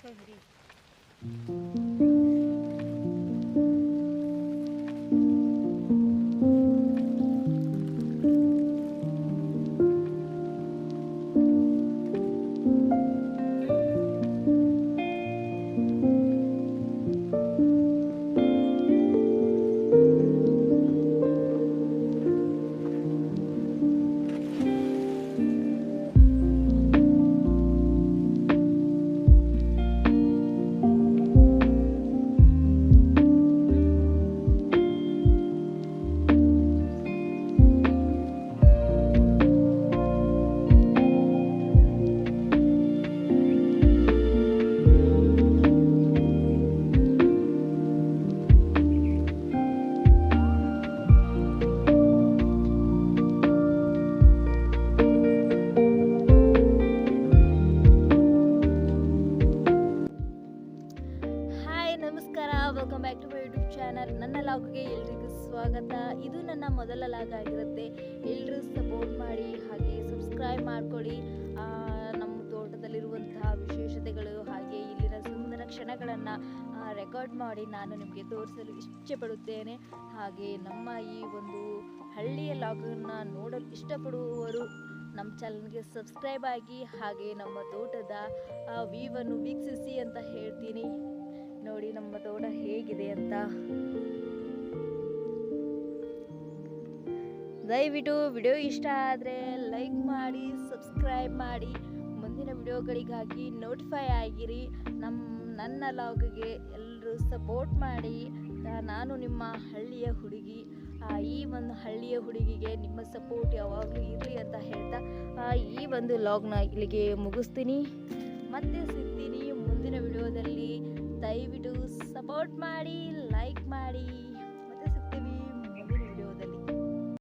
ಹಿಡಿ. ನಮಸ್ಕಾರ, welcome back to my YouTube channel. ನನ್ನ ಲಾಗ್ಗೆ ಎಲ್ರಿಗೂ ಸ್ವಾಗತ. ಇದು ನನ್ನ ಮೊದಲ ಲಾಗ್ ಆಗಿರುತ್ತೆ. ಎಲ್ಲರೂ ಸಪೋರ್ಟ್ ಮಾಡಿ, ಹಾಗೆ ಸಬ್ಸ್ಕ್ರೈಬ್ ಮಾಡ್ಕೊಳ್ಳಿ. ನಮ್ಮ ತೋಟದಲ್ಲಿರುವಂತಹ ವಿಶೇಷತೆಗಳು ಹಾಗೆ ಇಲ್ಲಿನ ಸುಂದರ ಕ್ಷಣಗಳನ್ನು ರೆಕಾರ್ಡ್ ಮಾಡಿ ನಾನು ನಿಮಗೆ ತೋರಿಸಲು ಇಷ್ಟಪಡುತ್ತೇನೆ. ಹಾಗೆ ನಮ್ಮ ಈ ಒಂದು ಹಳ್ಳಿಯ ಲಾಗನ್ನು ನೋಡಲು ಇಷ್ಟಪಡುವವರು ನಮ್ಮ ಚಾನಲ್ಗೆ ಸಬ್ಸ್ಕ್ರೈಬ್ ಆಗಿ, ಹಾಗೆ ನಮ್ಮ ತೋಟದ ವ್ಯೂವನ್ನು ವೀಕ್ಷಿಸಿ ಅಂತ ಹೇಳ್ತೀನಿ. ನೋಡಿ ನಮ್ಮ ತೋಟ ಹೇಗಿದೆ ಅಂತ. ದಯವಿಟ್ಟು ವಿಡಿಯೋ ಇಷ್ಟ ಆದರೆ ಲೈಕ್ ಮಾಡಿ, ಸಬ್ಸ್ಕ್ರೈಬ್ ಮಾಡಿ. ಮುಂದಿನ ವಿಡಿಯೋಗಳಿಗಾಗಿ ನೋಟಿಫೈ ಆಗಿರಿ. ನನ್ನ ಲಾಗ್ಗೆ ಎಲ್ಲರೂ ಸಪೋರ್ಟ್ ಮಾಡಿ. ನಾನು ನಿಮ್ಮ ಹಳ್ಳಿಯ ಹುಡುಗಿ. ಈ ಒಂದು ಹಳ್ಳಿಯ ಹುಡುಗಿಗೆ ನಿಮ್ಮ ಸಪೋರ್ಟ್ ಯಾವಾಗಲೂ ಇರಲಿ ಅಂತ ಹೇಳ್ತಾ ಈ ಒಂದು ಲಾಗ್ನ ಇಲ್ಲಿಗೆ ಮುಗಿಸ್ತೀನಿ. ಮತ್ತೆ ಸಿಗ್ತೀನಿ ಮುಂದಿನ ವಿಡಿಯೋದಲ್ಲಿ. ದಯವಿಟ್ಟು ಸಪೋರ್ಟ್ ಮಾಡಿ, ಲೈಕ್ ಮಾಡಿ.